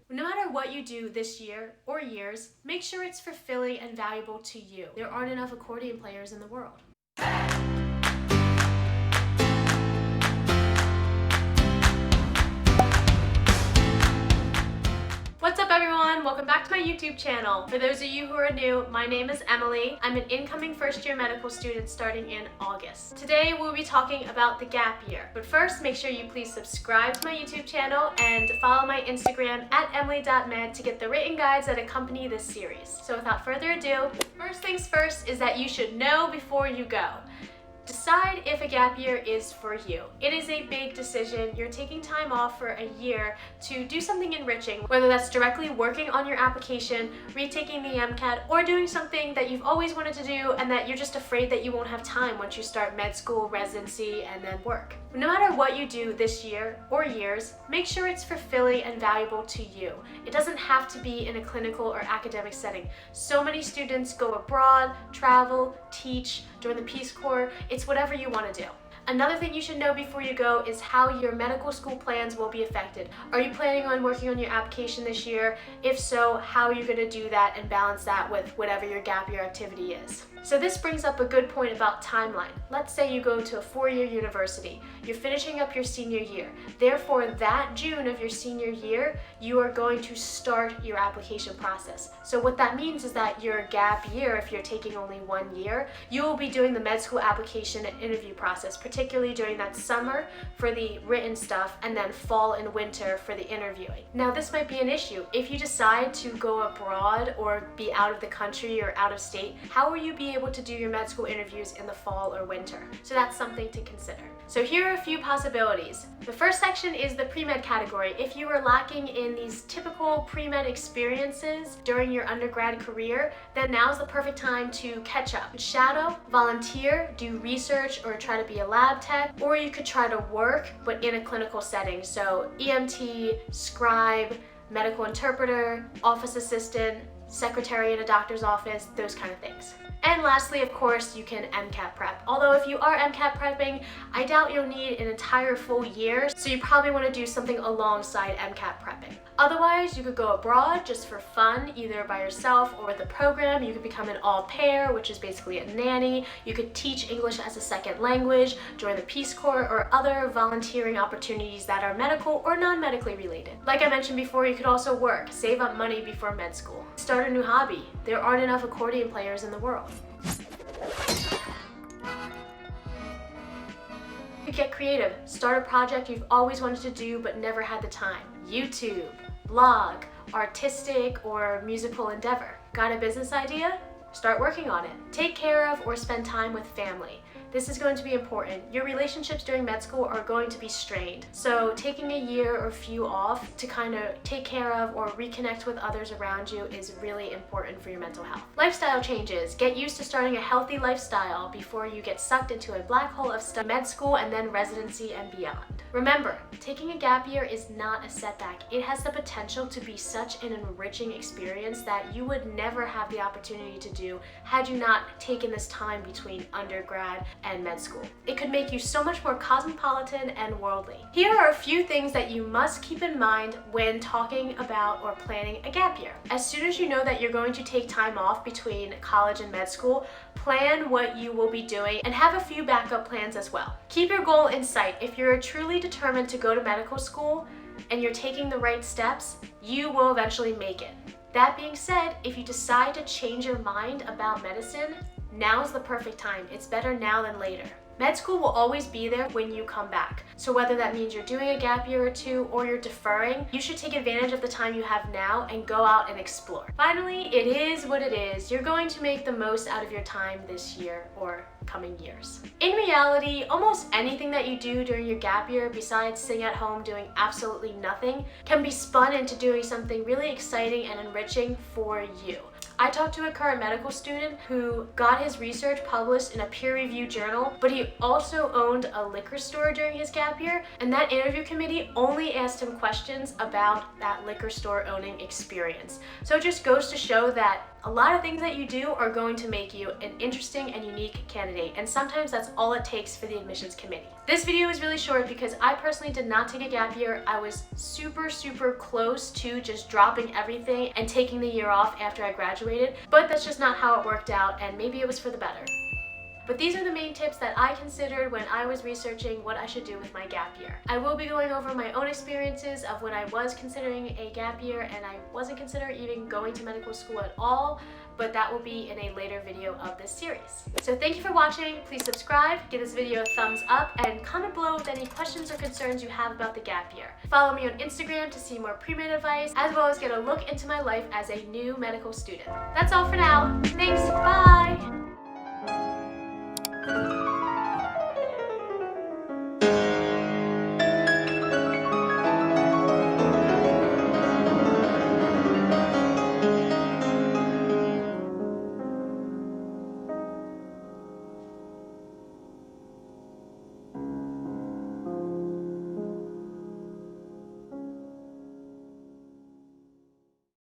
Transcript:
No matter what you do this year or years, make sure it's fulfilling and valuable to you. There aren't enough accordion players in the world. What's up everyone? Welcome back to my YouTube channel. For those of you who are new, my name is Emily. I'm an incoming first-year medical student starting in August. Today we'll be talking about the gap year. But first, make sure you please subscribe to my YouTube channel and follow my Instagram at emily.med to get the written guides that accompany this series. So without further ado, first things first is that you should know before you go. Decide if a gap year is for you. It is a big decision. You're taking time off for a year to do something enriching, whether that's directly working on your application, retaking the MCAT, or doing something that you've always wanted to do and that you're just afraid that you won't have time once you start med school, residency, and then work. No matter what you do this year or years, make sure it's fulfilling and valuable to you. It doesn't have to be in a clinical or academic setting. So many students go abroad, travel, teach, join the Peace Corps. It's whatever you want to do. Another thing you should know before you go is how your medical school plans will be affected. Are you planning on working on your application this year? If so, how are you going to do that and balance that with whatever your gap year activity is? So this brings up a good point about timeline. Let's say you go to a 4-year university. You're finishing up your senior year. Therefore, that June of your senior year, you are going to start your application process. So what that means is that your gap year, if you're taking only 1 year, you will be doing the med school application and interview process, particularly during that summer for the written stuff and then fall and winter for the interviewing. Now this might be an issue. If you decide to go abroad or be out of the country or out of state, how will you be able to do your med school interviews in the fall or winter? So that's something to consider. So here are a few possibilities. The first section is the pre-med category. If you are lacking in these typical pre-med experiences during your undergrad career, then now's the perfect time to catch up. Shadow, volunteer, do research, or try to be a lab tech, or you could try to work but in a clinical setting. So EMT, scribe, medical interpreter, office assistant, secretary in a doctor's office, those kind of things. And lastly, of course, you can MCAT prep. Although if you are MCAT prepping, I doubt you'll need an entire full year, so you probably want to do something alongside MCAT prepping. Otherwise, you could go abroad just for fun, either by yourself or with a program. You could become an au pair, which is basically a nanny. You could teach English as a second language, join the Peace Corps, or other volunteering opportunities that are medical or non-medically related. Like I mentioned before, you could also work, save up money before med school. Start a new hobby. There aren't enough accordion players in the world. Get creative. Start a project you've always wanted to do but never had the time. YouTube, blog, artistic or musical endeavor. Got a business idea? Start working on it. Take care of or spend time with family. This is going to be important. Your relationships during med school are going to be strained. So taking a year or few off to kind of take care of or reconnect with others around you is really important for your mental health. Lifestyle changes. Get used to starting a healthy lifestyle before you get sucked into a black hole of med school and then residency and beyond. Remember, taking a gap year is not a setback. It has the potential to be such an enriching experience that you would never have the opportunity to do had you not taken this time between undergrad and med school. It could make you so much more cosmopolitan and worldly. Here are a few things that you must keep in mind when talking about or planning a gap year. As soon as you know that you're going to take time off between college and med school, plan what you will be doing and have a few backup plans as well. Keep your goal in sight. If you're truly determined to go to medical school and you're taking the right steps, you will eventually make it. That being said, if you decide to change your mind about medicine, now's the perfect time. It's better now than later. Med school will always be there when you come back. So whether that means you're doing a gap year or two or you're deferring, you should take advantage of the time you have now and go out and explore. Finally, it is what it is. You're going to make the most out of your time this year or coming years. In reality, almost anything that you do during your gap year besides sitting at home doing absolutely nothing can be spun into doing something really exciting and enriching for you. I talked to a current medical student who got his research published in a peer-reviewed journal, but he also owned a liquor store during his gap year, and that interview committee only asked him questions about that liquor store owning experience. So it just goes to show that a lot of things that you do are going to make you an interesting and unique candidate, and sometimes that's all it takes for the admissions committee. This video is really short because I personally did not take a gap year. I was super close to just dropping everything and taking the year off after I graduated, but that's just not how it worked out, and maybe it was for the better. But these are the main tips that I considered when I was researching what I should do with my gap year. I will be going over my own experiences of when I was considering a gap year and I wasn't considering even going to medical school at all, but that will be in a later video of this series. So thank you for watching. Please subscribe, give this video a thumbs up, and comment below with any questions or concerns you have about the gap year. Follow me on Instagram to see more pre-med advice, as well as get a look into my life as a new medical student. That's all for now. Thanks, bye!